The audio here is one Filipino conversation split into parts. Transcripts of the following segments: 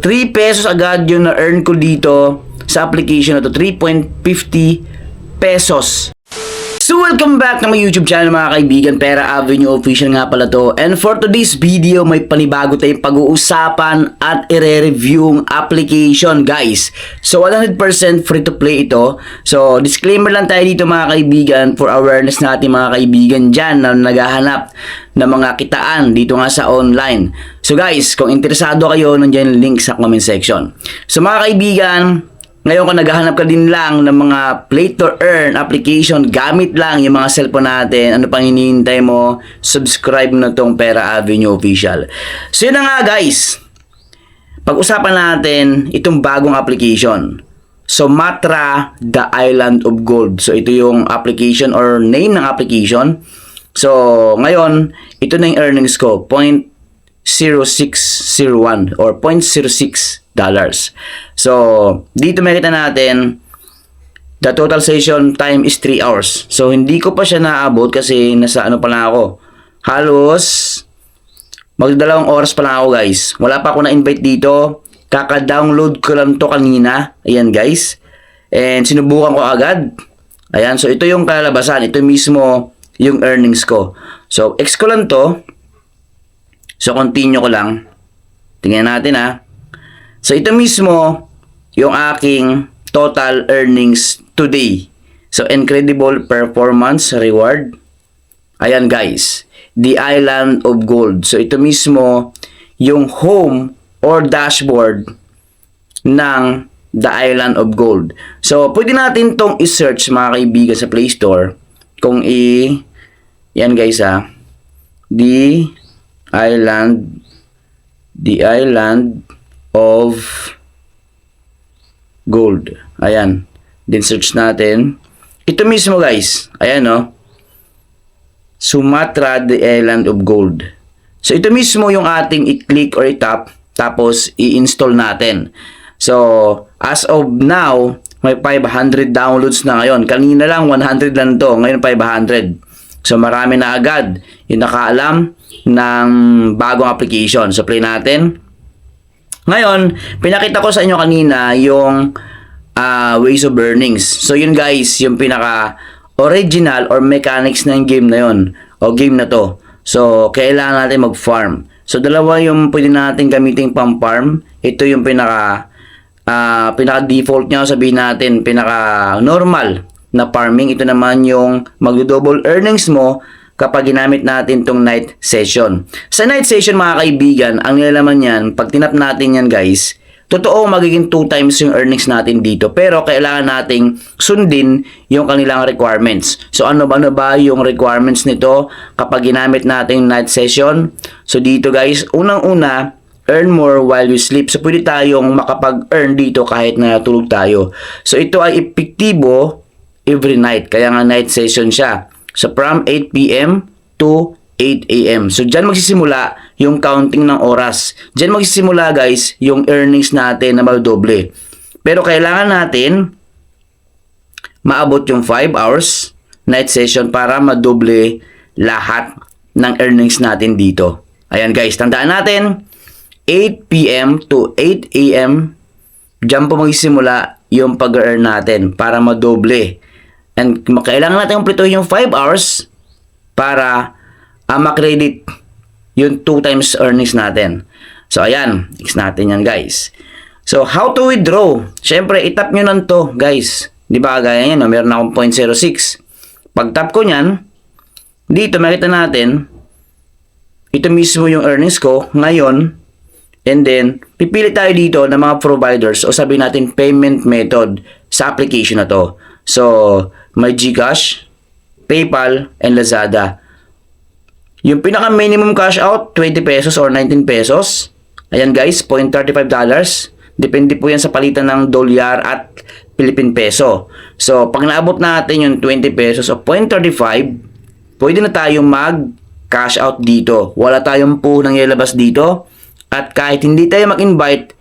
3 pesos agad yung na-earn ko dito sa application na to. 3.50 pesos. So welcome back na my YouTube channel mga kaibigan, Pera Avenue Official nga pala to. And for today's video, may panibago tayong pag-uusapan at i-review ang application guys. So 100% free to play ito. So disclaimer lang tayo dito mga kaibigan for awareness natin mga kaibigan dyan na naghahanap ng mga kitaan dito nga sa online. So guys, kung interesado kayo, nandiyan yung link sa comment section. So mga kaibigan, ngayon kung naghahanap ka din lang ng mga play to earn application, gamit lang yung mga cellphone natin, ano pang hinihintay mo, subscribe na tong Pera Avenue Official. So yun na nga guys, pag-usapan natin itong bagong application, Sumatra, the Island of Gold. So ito yung application or name ng application. So ngayon, ito na yung earnings ko, 0.0601 or $0.06. So, dito makita natin the total session time is 3 hours. So, hindi ko pa siya naabot kasi nasa ano pa lang ako. Halos magdalawang oras pa lang ako guys. Wala pa ako na-invite dito. Kaka-download ko lang to kanina. Ayan guys. And sinubukan ko agad. Ayan, so ito yung kalalabasan. Ito mismo yung earnings ko. So, X ko lang to. So, continue ko lang. Tingnan natin ha. So, ito mismo yung aking total earnings today. So, incredible performance reward. Ayan guys. The Island of Gold. So, ito mismo yung home or dashboard ng The Island of Gold. So, pwede natin tong i-search mga kaibigan sa Play Store. Kung yan guys ha. The Island of Gold. Ayan. Then search natin. Ito mismo guys. Ayan no. Sumatra, the Island of Gold. So ito mismo yung ating i-click or i-tap. Tapos i-install natin. So as of now, may 500 downloads na ngayon. Kanina lang 100 lang to. Ngayon 500. So marami na agad yung nakaalam ng bagong application. So play natin. Ngayon, pinakita ko sa inyo kanina yung ways of earnings. So yun guys, yung pinaka original or mechanics ng game na yun o game na to. So kailangan natin mag-farm. So dalawa yung pwede natin gamitin pang-farm. Ito yung pinaka default niya, sabihin natin pinaka normal na farming. Ito naman yung mag-double earnings mo kapag ginamit natin tong night session. Sa night session mga kaibigan, ang nilalaman yan, pag tinap natin yan guys, totoo magiging 2 times yung earnings natin dito. Pero kailangan nating sundin yung kanilang requirements. So ano ba yung requirements nito kapag ginamit natin night session? So dito guys, unang-una, earn more while you sleep. So pwede tayong makapag-earn dito kahit na tulog tayo. So ito ay epektibo every night. Kaya nga night session siya. So from 8 p.m. to 8 a.m. So dyan magsisimula yung counting ng oras. Dyan magsisimula guys yung earnings natin na magdoble. Pero kailangan natin maabot yung 5 hours night session para madoble lahat ng earnings natin dito. Ayan guys, tandaan natin 8 p.m. to 8 a.m. dyan po magsisimula yung pag-earn natin para madoble. And kailangan natin kumpletuhin yung 5 hours para makredit yung 2 times earnings natin. So, ayan. X natin yan, guys. So, how to withdraw? Siyempre, itap nyo lang to, guys. Di ba, gaya yan, no? Meron akong 0.06. Pag tap ko nyan, dito makita natin, ito mismo yung earnings ko ngayon. And then, pipili tayo dito ng mga providers o sabihin natin payment method sa application na to. So, may GCash, PayPal, and Lazada. Yung pinaka minimum cash out, 20 pesos or 19 pesos. Ayan guys, $0.35. Depende po yan sa palitan ng dolyar at Philippine peso. So, pag naabot natin yung 20 pesos o 0.35, pwede na tayong mag-cash out dito. Wala tayong puhunang ilalabas dito. At kahit hindi tayo mag-invite,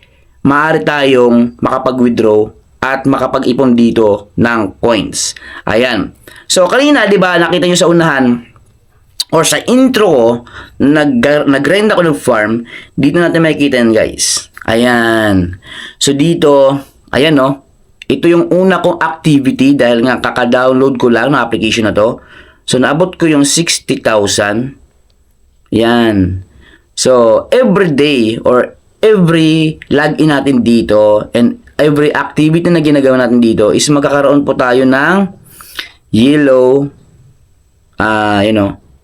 maaari tayong makapag-withdraw at makapag-ipon dito ng coins. Ayan. So, kanina, di ba, nakita nyo sa unahan, or sa intro ko, nag-grind ako ng farm, dito natin makikita yan, guys. Ayan. So dito, ayan no. Ito yung una kong activity dahil nga kaka-download ko lang ng application na to. So naabot ko yung 60,000. Yan. So every day or every login natin dito and every activity na ginagawa natin dito is magkakaroon po tayo ng yellow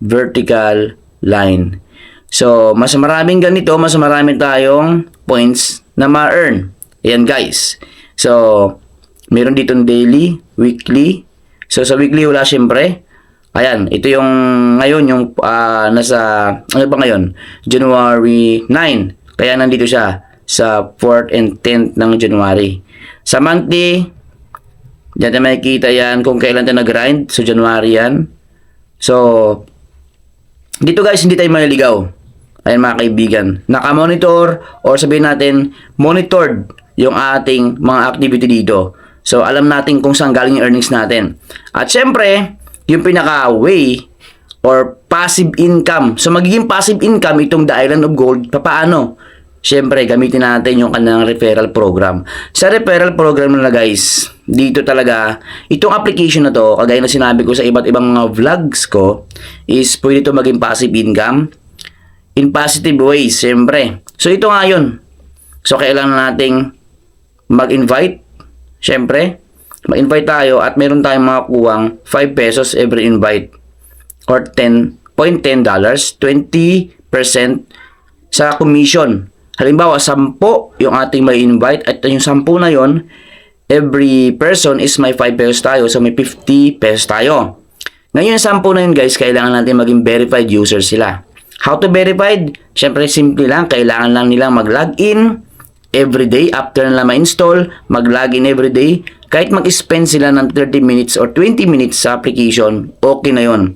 vertical line. So mas maraming ganito, mas maraming tayong points na ma-earn. Ayan guys. So meron dito daily, weekly. So sa weekly wala syempre. Ayan, ito yung ngayon yung nasa ano ba ngayon? January 9. Kaya nandito siya sa 4th and 10th ng January. Sa monthly, diyan tayo makikita yan kung kailan tayo nag-grind. So January yan. So dito guys, hindi tayo maliligaw. Ayan mga kaibigan, naka-monitor or sabihin natin monitored yung ating mga activity dito. So alam natin kung saan galing yung earnings natin. At syempre, yung pinaka-way or passive income. So magiging passive income itong The Island of Gold. Paano? Syempre, gamitin natin yung kanilang referral program. Sa referral program na guys, dito talaga, itong application na to, kagaya na sinabi ko sa iba't ibang mga vlogs ko, is pwede ito maging passive income in positive ways, syempre. So ito nga yun. So kailangan nating mag-invite, syempre. Mag-invite tayo at meron tayong makakuhang 5 pesos every invite or $10.10, 20% sa commission. Halimbawa, 10 yung ating may invite at yung 10 na yon, every person is may 5 pesos tayo, so may 50 pesos tayo. Ngayon, 10 na yun guys, kailangan natin maging verified user sila. How to verified? Siyempre, simple lang. Kailangan lang nilang mag-login everyday after nila ma-install, mag-login everyday. Kahit mag-spend sila ng 30 minutes or 20 minutes sa application, okay na yun.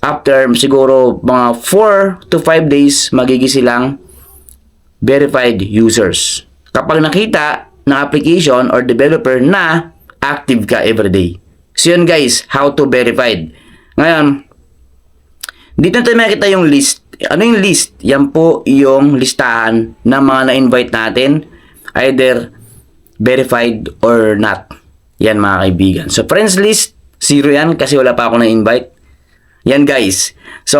After siguro mga 4 to 5 days, magiging silang verified users. Kapag nakita ng application or developer na active ka everyday. So yun guys, how to verified. Ngayon, dito natin makikita yung list. Ano yung list? Yan po yung listahan ng mga na-invite natin, either verified or not. Yan mga kaibigan. So friends list, 0 yan kasi wala pa ako na-invite. Yan guys. So,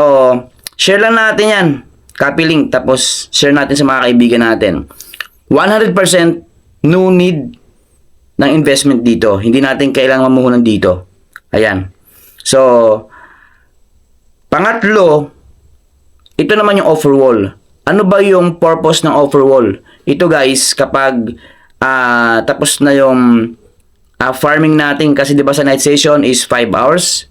share lang natin yan. Copy link, tapos share natin sa mga kaibigan natin. 100% no need ng investment dito. Hindi natin kailangan mamuhunan dito. Ayan. So, pangatlo, ito naman yung offer wall. Ano ba yung purpose ng offer wall? Ito guys, kapag tapos na yung farming natin, kasi diba sa night session is 5 hours.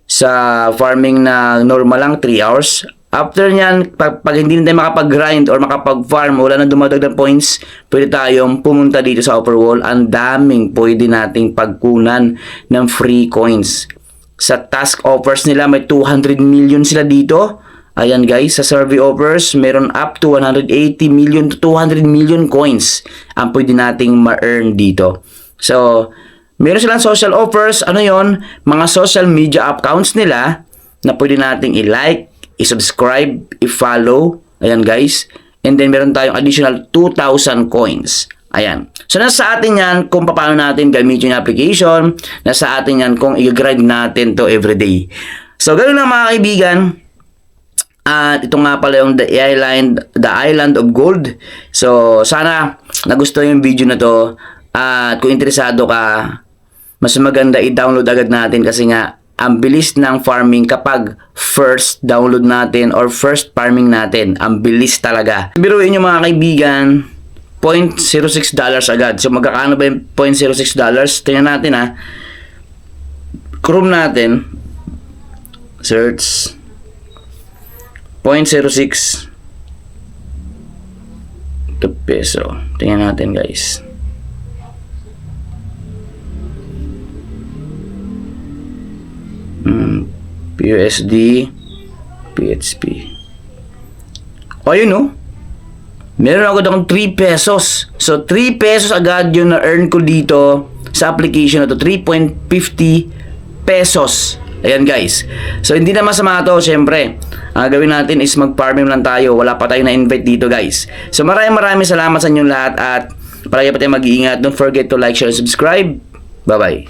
Sa farming na normal lang, 3 hours. After nyan, pag hindi na tayo makapag-grind or makapag-farm, wala na dumadagdag points, pwede tayong pumunta dito sa offer wall. Ang daming pwede nating pagkunan ng free coins. Sa task offers nila, may 200 million sila dito. Ayan guys, sa survey offers, meron up to 180 million to 200 million coins ang pwede nating ma-earn dito. So, meron silang social offers. Ano yon? Mga social media accounts nila na pwede nating i-like, i-subscribe, i-follow. Ayan guys. And then meron tayong additional 2,000 coins. Ayan. So nasa atin yan kung paano natin gamitin yung application. Nasa atin yan kung i-grind natin to everyday. So ganoon lang mga kaibigan. At ito nga pala yung The Island of Gold. So sana nagustuhan yung video na to. At kung interesado ka, mas maganda i-download agad natin kasi nga ang bilis ng farming kapag first download natin or first farming natin. Ang bilis talaga. Biruin nyo mga kaibigan, $0.06 agad. So magkakaano ba yung $0.06? Tingnan natin ha. Chrome natin. Search. $0.06 to peso. Tingnan natin guys. USD, PHP. O yun no? Meron ako akong 3 pesos. So 3 pesos agad yung na-earn ko dito sa application na to. 3.50 pesos Ayan guys. So hindi na masama to, syempre. Ang gawin natin is mag-farming lang tayo. Wala pa tayo na-invite dito guys. So maraming salamat sa inyong lahat at palagi pa tayo mag-iingat. Don't forget to like, share, and subscribe. Bye-bye.